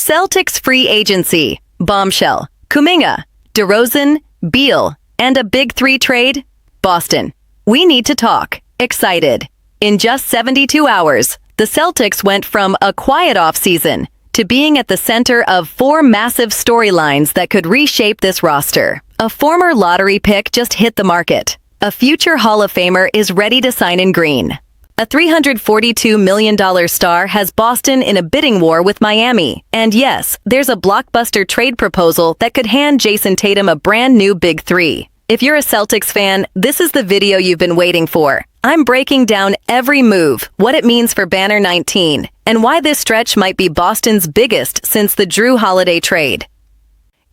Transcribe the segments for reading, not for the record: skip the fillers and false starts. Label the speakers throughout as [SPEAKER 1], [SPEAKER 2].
[SPEAKER 1] Celtics free agency, Bombshell, Kuminga, DeRozan, Beal, and a big three trade? Boston. We need to talk. Excited. In just 72 hours, the Celtics went from a quiet offseason to being at the center of four massive storylines that could reshape this roster. A former lottery pick just hit the market. A future Hall of Famer is ready to sign in green. A $342 million star has Boston in a bidding war with Miami. And yes, there's a blockbuster trade proposal that could hand Jayson Tatum a brand new big three. If you're a Celtics fan, this is the video you've been waiting for. I'm breaking down every move, what it means for Banner 19, and why this stretch might be Boston's biggest since the Drew Holiday trade.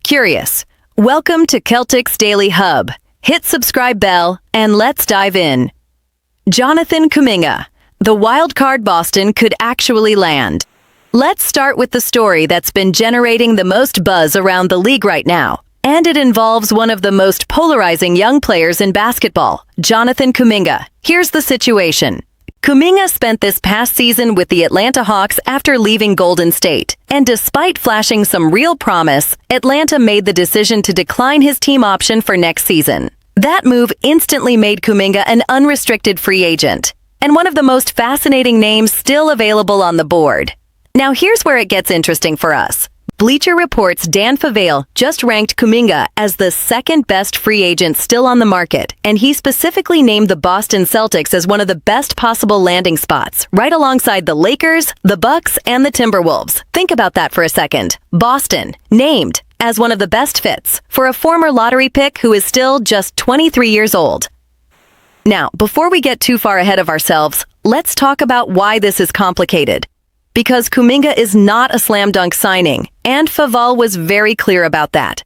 [SPEAKER 1] Curious? Welcome to Celtics Daily Hub. Hit subscribe bell, and let's dive in. Jonathan Kuminga. The wild card Boston could actually land. Let's start with the story that's been generating the most buzz around the league right now. And it involves one of the most polarizing young players in basketball, Jonathan Kuminga. Here's the situation. Kuminga spent this past season with the Atlanta Hawks after leaving Golden State. And despite flashing some real promise, Atlanta made the decision to decline his team option for next season. That move instantly made Kuminga an unrestricted free agent, and one of the most fascinating names still available on the board. Now here's where it gets interesting for us. Bleacher Report's Dan Favale just ranked Kuminga as the second best free agent still on the market, and he specifically named the Boston Celtics as one of the best possible landing spots, right alongside the Lakers, the Bucks, and the Timberwolves. Think about that for a second. Boston, named as one of the best fits for a former lottery pick who is still just 23 years old. Now, before we get too far ahead of ourselves, let's talk about why this is complicated. Because Kuminga is not a slam dunk signing, and Favale was very clear about that.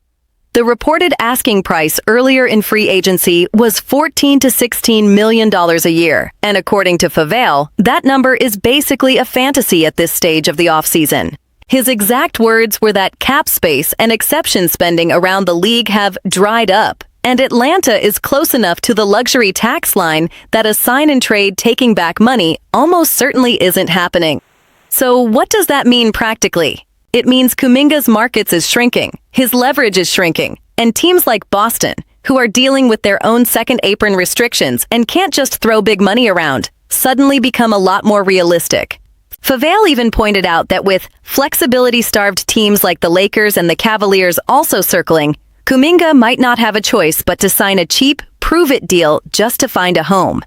[SPEAKER 1] The reported asking price earlier in free agency was $14 to $16 million a year, and according to Favale, that number is basically a fantasy at this stage of the offseason. His exact words were that cap space and exception spending around the league have dried up, and Atlanta is close enough to the luxury tax line that a sign and trade taking back money almost certainly isn't happening. So what does that mean practically? It means Kuminga's markets is shrinking, his leverage is shrinking, and teams like Boston, who are dealing with their own second apron restrictions and can't just throw big money around, suddenly become a lot more realistic. Favale even pointed out that with flexibility-starved teams like the Lakers and the Cavaliers also circling, Kuminga might not have a choice but to sign a cheap, prove-it deal just to find a home.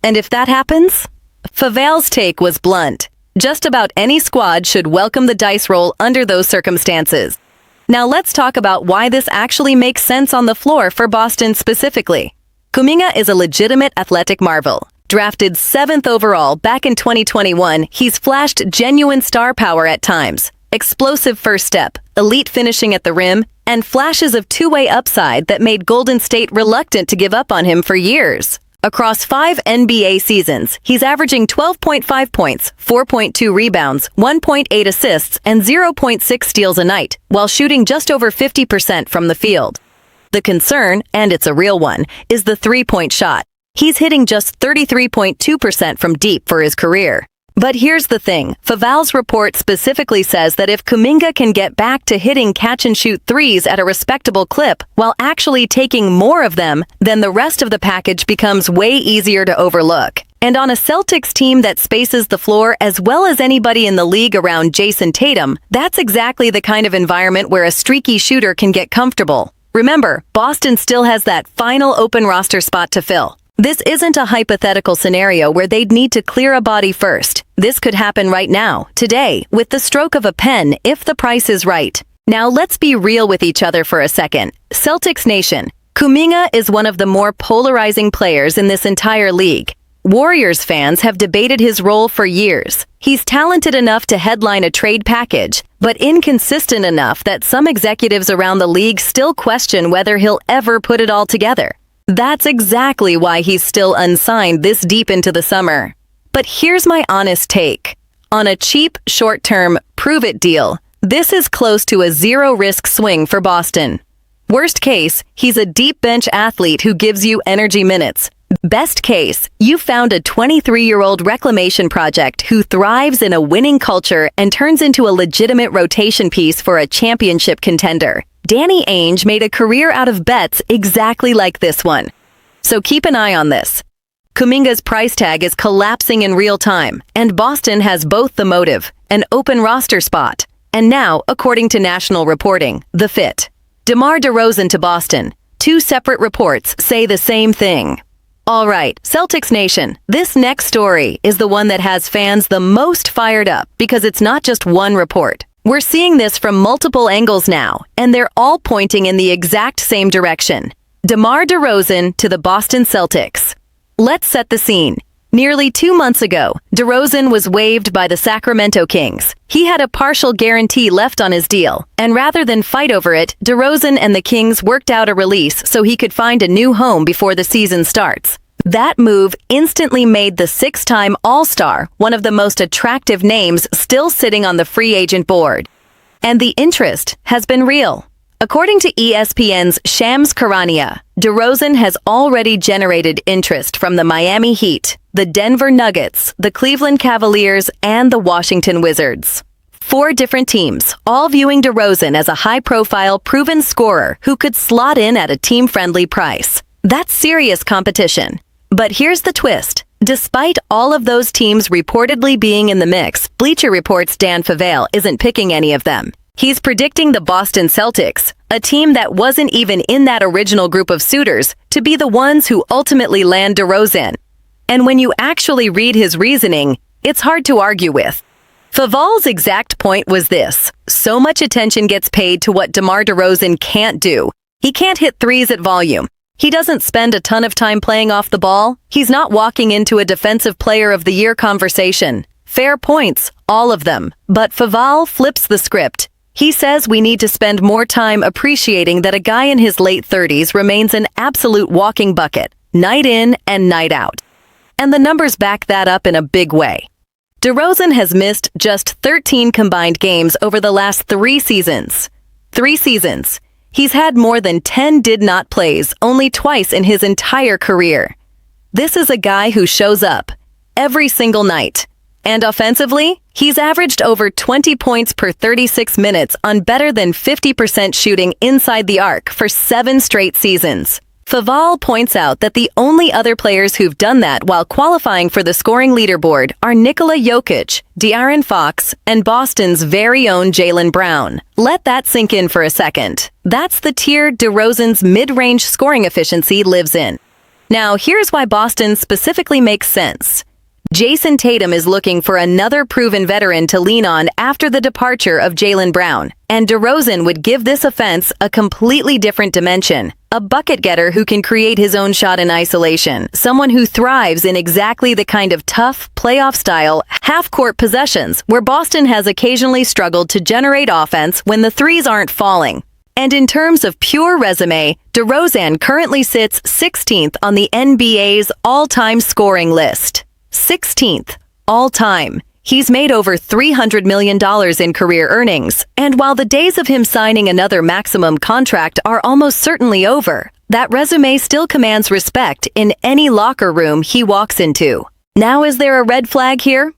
[SPEAKER 1] And if that happens? Favale's take was blunt. Just about any squad should welcome the dice roll under those circumstances. Now let's talk about why this actually makes sense on the floor for Boston specifically. Kuminga is a legitimate athletic marvel. Drafted 7th overall back in 2021, he's flashed genuine star power at times, explosive first step, elite finishing at the rim, and flashes of two-way upside that made Golden State reluctant to give up on him for years. Across 5 NBA seasons, he's averaging 12.5 points, 4.2 rebounds, 1.8 assists, and 0.6 steals a night, while shooting just over 50% from the field. The concern, and it's a real one, is the three-point shot. He's hitting just 33.2% from deep for his career. But here's the thing, Favale's report specifically says that if Kuminga can get back to hitting catch-and-shoot threes at a respectable clip while actually taking more of them, then the rest of the package becomes way easier to overlook. And on a Celtics team that spaces the floor as well as anybody in the league around Jayson Tatum, that's exactly the kind of environment where a streaky shooter can get comfortable. Remember, Boston still has that final open roster spot to fill. This isn't a hypothetical scenario where they'd need to clear a body first. This could happen right now, today, with the stroke of a pen if the price is right. Now let's be real with each other for a second. Celtics Nation, Kuminga is one of the more polarizing players in this entire league. Warriors fans have debated his role for years. He's talented enough to headline a trade package, but inconsistent enough that some executives around the league still question whether he'll ever put it all together. That's exactly why he's still unsigned this deep into the summer. But here's my honest take. On a cheap, short-term, prove-it deal, this is close to a zero-risk swing for Boston. Worst case, he's a deep bench athlete who gives you energy minutes, Best case, you found a 23-year-old reclamation project who thrives in a winning culture and turns into a legitimate rotation piece for a championship contender. Danny Ainge made a career out of bets exactly like this one. So keep an eye on this. Kuminga's price tag is collapsing in real time, and Boston has both the motive, an open roster spot, and now, according to national reporting, the fit. DeMar DeRozan to Boston. Two separate reports say the same thing. All right, Celtics Nation, this next story is the one that has fans the most fired up because it's not just one report. We're seeing this from multiple angles now, and they're all pointing in the exact same direction. DeMar DeRozan to the Boston Celtics. Let's set the scene. Nearly 2 months ago, DeRozan was waived by the Sacramento Kings. He had a partial guarantee left on his deal, and rather than fight over it, DeRozan and the Kings worked out a release so he could find a new home before the season starts. That move instantly made the six-time All-Star one of the most attractive names still sitting on the free agent board. And the interest has been real. According to ESPN's Shams Charania, DeRozan has already generated interest from the Miami Heat, the Denver Nuggets, the Cleveland Cavaliers, and the Washington Wizards. 4 different teams, all viewing DeRozan as a high-profile, proven scorer who could slot in at a team-friendly price. That's serious competition. But here's the twist. Despite all of those teams reportedly being in the mix, Bleacher Report's Dan Favale isn't picking any of them. He's predicting the Boston Celtics, a team that wasn't even in that original group of suitors, to be the ones who ultimately land DeRozan. And when you actually read his reasoning, it's hard to argue with. Favale's exact point was this: so much attention gets paid to what DeMar DeRozan can't do. He can't hit threes at volume. He doesn't spend a ton of time playing off the ball. He's not walking into a Defensive Player of the Year conversation. Fair points, all of them. But Favale flips the script. He says we need to spend more time appreciating that a guy in his late 30s remains an absolute walking bucket, night in and night out. And the numbers back that up in a big way. DeRozan has missed just 13 combined games over the last 3 seasons. 3 seasons. He's had more than 10 did-not plays only twice in his entire career. This is a guy who shows up every single night. And offensively, he's averaged over 20 points per 36 minutes on better than 50% shooting inside the arc for 7 straight seasons. Favale points out that the only other players who've done that while qualifying for the scoring leaderboard are Nikola Jokic, De'Aaron Fox, and Boston's very own Jaylen Brown. Let that sink in for a second. That's the tier DeRozan's mid-range scoring efficiency lives in. Now, here's why Boston specifically makes sense. Jayson Tatum is looking for another proven veteran to lean on after the departure of Jaylen Brown, and DeRozan would give this offense a completely different dimension. A bucket getter who can create his own shot in isolation, someone who thrives in exactly the kind of tough, playoff-style, half-court possessions where Boston has occasionally struggled to generate offense when the threes aren't falling. And in terms of pure resume, DeRozan currently sits 16th on the NBA's all-time scoring list. 16th, all-time. He's made over $300 million in career earnings, and while the days of him signing another maximum contract are almost certainly over, that resume still commands respect in any locker room he walks into. Now, is there a red flag here?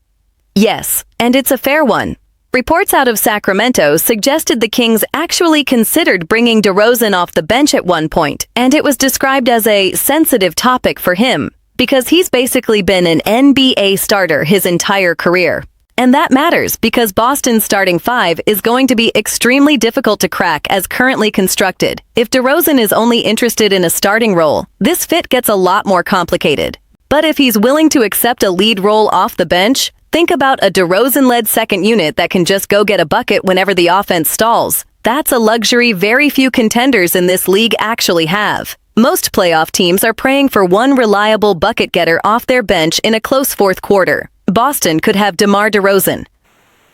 [SPEAKER 1] Yes, and it's a fair one. Reports out of Sacramento suggested the Kings actually considered bringing DeRozan off the bench at one point, and it was described as a sensitive topic for him, because he's basically been an NBA starter his entire career. And that matters because Boston's starting 5 is going to be extremely difficult to crack as currently constructed. If DeRozan is only interested in a starting role, this fit gets a lot more complicated. But if he's willing to accept a lead role off the bench, think about a DeRozan-led second unit that can just go get a bucket whenever the offense stalls. That's a luxury very few contenders in this league actually have. Most playoff teams are praying for one reliable bucket getter off their bench in a close fourth quarter. Boston could have DeMar DeRozan.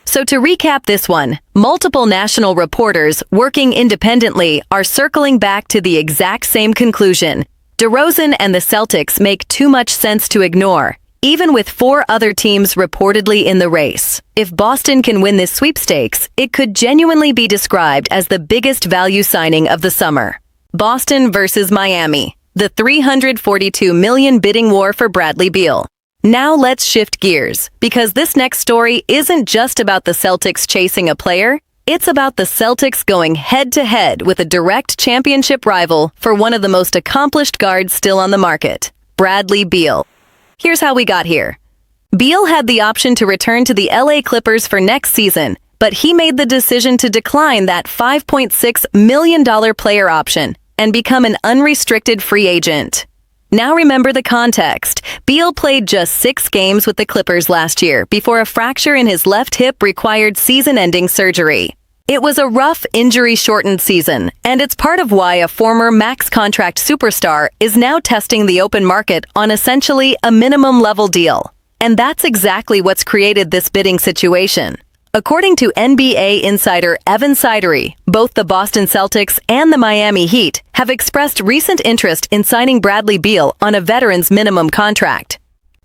[SPEAKER 1] So to recap this one, multiple national reporters working independently are circling back to the exact same conclusion. DeRozan and the Celtics make too much sense to ignore, even with 4 other teams reportedly in the race. If Boston can win this sweepstakes, it could genuinely be described as the biggest value signing of the summer. Boston versus Miami. the $342 million bidding war for Bradley Beal. Now let's shift gears, because this next story isn't just about the Celtics chasing a player, it's about the Celtics going head-to-head with a direct championship rival for one of the most accomplished guards still on the market, Bradley Beal. Here's how we got here. Beal had the option to return to the LA Clippers for next season, but he made the decision to decline that $5.6 million player option and become an unrestricted free agent. Now remember the context. Beal played just 6 games with the Clippers last year before a fracture in his left hip required season-ending surgery. It was a rough, injury-shortened season, and it's part of why a former max contract superstar is now testing the open market on essentially a minimum-level deal. And that's exactly what's created this bidding situation. According to NBA insider Evan Sidery, both the Boston Celtics and the Miami Heat have expressed recent interest in signing Bradley Beal on a veteran's minimum contract.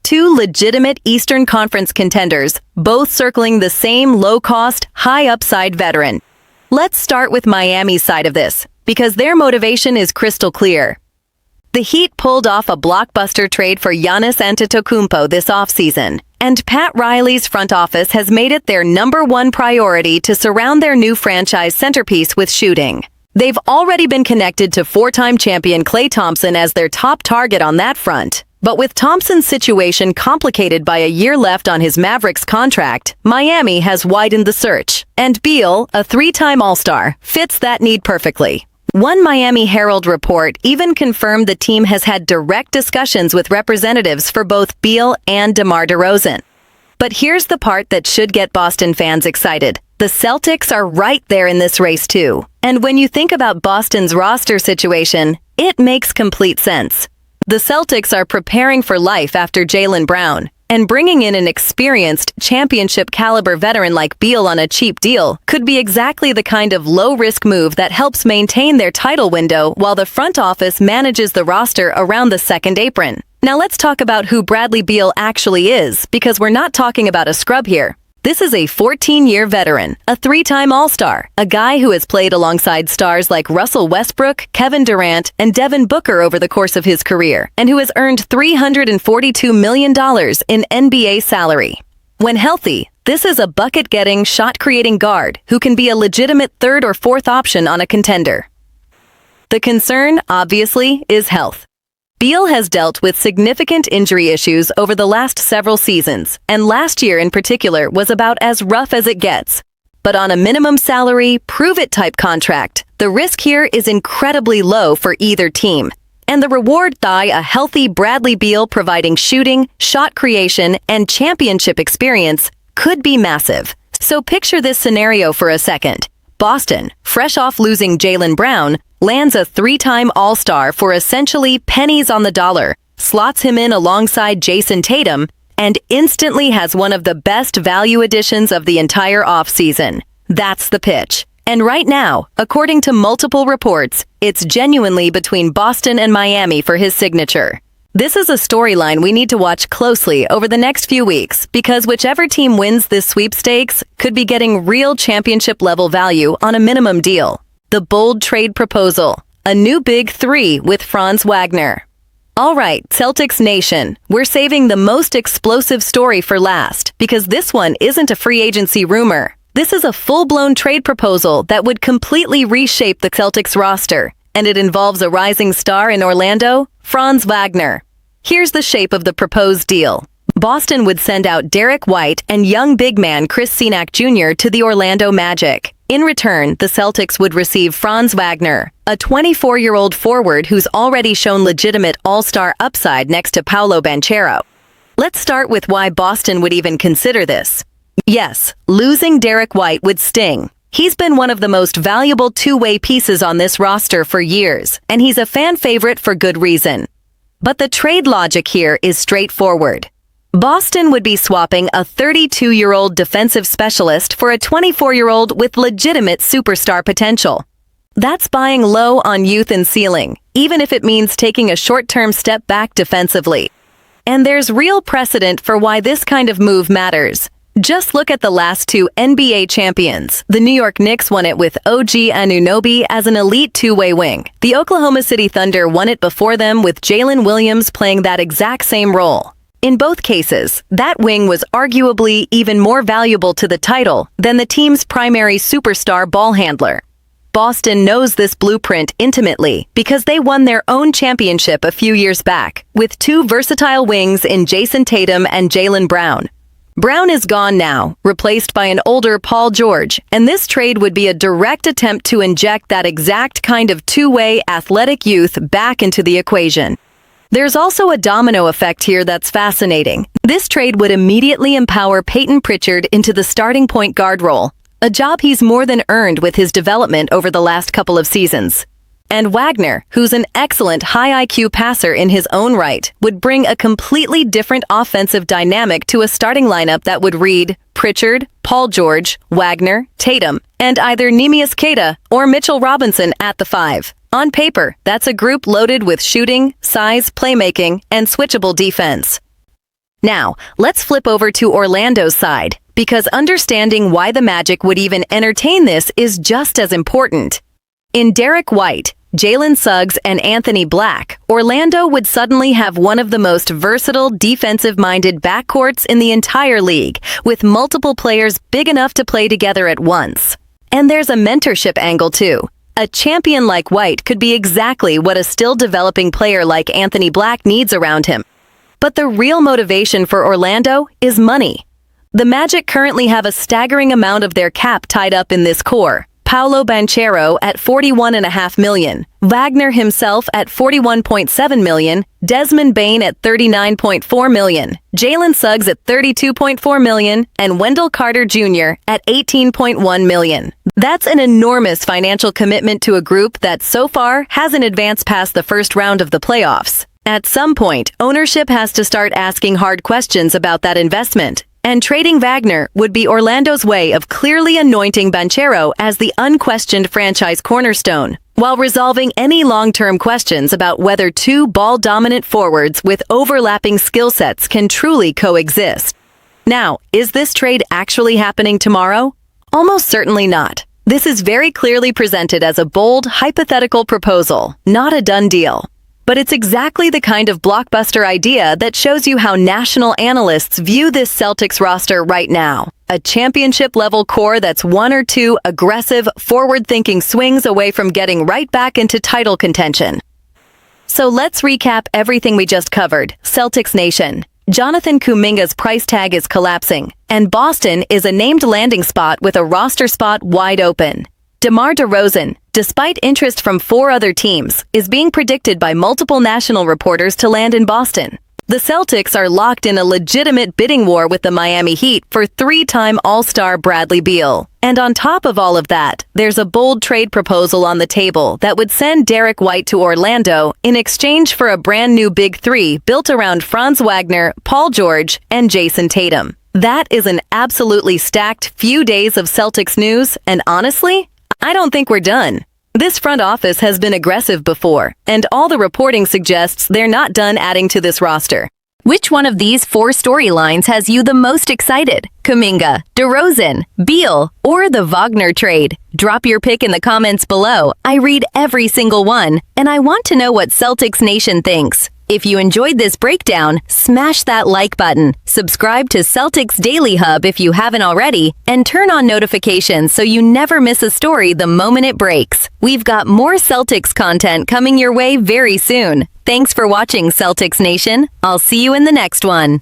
[SPEAKER 1] 2 legitimate Eastern Conference contenders, both circling the same low-cost, high-upside veteran. Let's start with Miami's side of this, because their motivation is crystal clear. The Heat pulled off a blockbuster trade for Giannis Antetokounmpo this offseason, and Pat Riley's front office has made it their #1 priority to surround their new franchise centerpiece with shooting. They've already been connected to 4-time champion Klay Thompson as their top target on that front. But with Thompson's situation complicated by a year left on his Mavericks contract, Miami has widened the search, and Beal, a 3-time All-Star, fits that need perfectly. One Miami Herald report even confirmed the team has had direct discussions with representatives for both Beal and DeMar DeRozan. But here's the part that should get Boston fans excited. The Celtics are right there in this race too. And when you think about Boston's roster situation, it makes complete sense. The Celtics are preparing for life after Jaylen Brown, and bringing in an experienced, championship-caliber veteran like Beal on a cheap deal could be exactly the kind of low-risk move that helps maintain their title window while the front office manages the roster around the second apron. Now let's talk about who Bradley Beal actually is, because we're not talking about a scrub here. This is a 14-year veteran, a 3-time All-Star, a guy who has played alongside stars like Russell Westbrook, Kevin Durant, and Devin Booker over the course of his career, and who has earned $342 million in NBA salary. When healthy, this is a bucket-getting, shot-creating guard who can be a legitimate 3rd or 4th option on a contender. The concern, obviously, is health. Beal has dealt with significant injury issues over the last several seasons, and last year in particular was about as rough as it gets. But on a minimum salary, prove-it-type contract, the risk here is incredibly low for either team. And the reward by a healthy Bradley Beal providing shooting, shot creation, and championship experience could be massive. So picture this scenario for a second. Boston, fresh off losing Jaylen Brown, lands a 3-time All-Star for essentially pennies on the dollar, slots him in alongside Jayson Tatum, and instantly has one of the best value additions of the entire offseason. That's the pitch. And right now, according to multiple reports, it's genuinely between Boston and Miami for his signature. This is a storyline we need to watch closely over the next few weeks, because whichever team wins this sweepstakes could be getting real championship-level value on a minimum deal. The bold trade proposal, a new big 3 with Franz Wagner. All right, Celtics Nation, we're saving the most explosive story for last, because this one isn't a free agency rumor. This is a full-blown trade proposal that would completely reshape the Celtics roster, and it involves a rising star in Orlando, Franz Wagner. Here's the shape of the proposed deal. Boston would send out Derek White and young big man Chris Senac Jr. to the Orlando Magic. In return, the Celtics would receive Franz Wagner, a 24-year-old forward who's already shown legitimate all-star upside next to Paolo Banchero. Let's start with why Boston would even consider this. Yes, losing Derek White would sting. He's been one of the most valuable two-way pieces on this roster for years, and he's a fan favorite for good reason. But the trade logic here is straightforward. Boston would be swapping a 32-year-old defensive specialist for a 24-year-old with legitimate superstar potential. That's buying low on youth and ceiling, even if it means taking a short-term step back defensively. And there's real precedent for why this kind of move matters. Just look at the last two NBA champions. The New York Knicks won it with OG Anunoby as an elite two-way wing. The Oklahoma City Thunder won it before them with Jalen Williams playing that exact same role. In both cases, that wing was arguably even more valuable to the title than the team's primary superstar ball handler. Boston knows this blueprint intimately because they won their own championship a few years back with two versatile wings in Jayson Tatum and Jaylen Brown. Brown is gone now, replaced by an older Paul George, and this trade would be a direct attempt to inject that exact kind of two-way athletic youth back into the equation. There's also a domino effect here that's fascinating. This trade would immediately empower Peyton Pritchard into the starting point guard role, a job he's more than earned with his development over the last couple of seasons. And Wagner, who's an excellent high IQ passer in his own right, would bring a completely different offensive dynamic to a starting lineup that would read Pritchard, Paul George, Wagner, Tatum, and either Neemias Queta or Mitchell Robinson at the 5. On paper, that's a group loaded with shooting, size, playmaking, and switchable defense. Now, let's flip over to Orlando's side, because understanding why the Magic would even entertain this is just as important. In Derek White, Jalen Suggs, and Anthony Black, Orlando would suddenly have one of the most versatile, defensive-minded backcourts in the entire league, with multiple players big enough to play together at once. And there's a mentorship angle too. A champion like White could be exactly what a still-developing player like Anthony Black needs around him. But the real motivation for Orlando is money. The Magic currently have a staggering amount of their cap tied up in this core. Paolo Banchero at $41.5 million, Wagner himself at $41.7 million, Desmond Bane at $39.4 million, Jalen Suggs at $32.4 million, and Wendell Carter Jr. at $18.1 million. That's an enormous financial commitment to a group that so far hasn't advanced past the first round of the playoffs. At some point, ownership has to start asking hard questions about that investment. And trading Wagner would be Orlando's way of clearly anointing Banchero as the unquestioned franchise cornerstone, while resolving any long-term questions about whether two ball-dominant forwards with overlapping skill sets can truly coexist. Now, is this trade actually happening tomorrow? Almost certainly not. This is very clearly presented as a bold, hypothetical proposal, not a done deal. But it's exactly the kind of blockbuster idea that shows you how national analysts view this Celtics roster right now. A championship-level core that's one or two aggressive, forward-thinking swings away from getting right back into title contention. So let's recap everything we just covered. Celtics Nation. Jonathan Kuminga's price tag is collapsing, and Boston is a named landing spot with a roster spot wide open. DeMar DeRozan, despite interest from 4 other teams, is being predicted by multiple national reporters to land in Boston. The Celtics are locked in a legitimate bidding war with the Miami Heat for 3-time All-Star Bradley Beal. And on top of all of that, there's a bold trade proposal on the table that would send Derek White to Orlando in exchange for a brand new Big Three built around Franz Wagner, Paul George, and Jayson Tatum. That is an absolutely stacked few days of Celtics news, and honestly, I don't think we're done. This front office has been aggressive before, and all the reporting suggests they're not done adding to this roster. Which one of these 4 storylines has you the most excited? Kuminga, DeRozan, Beal, or the Wagner trade? Drop your pick in the comments below. I read every single one, and I want to know what Celtics Nation thinks. If you enjoyed this breakdown, smash that like button, subscribe to Celtics Daily Hub if you haven't already, and turn on notifications so you never miss a story the moment it breaks. We've got more Celtics content coming your way very soon. Thanks for watching, Celtics Nation. I'll see you in the next one.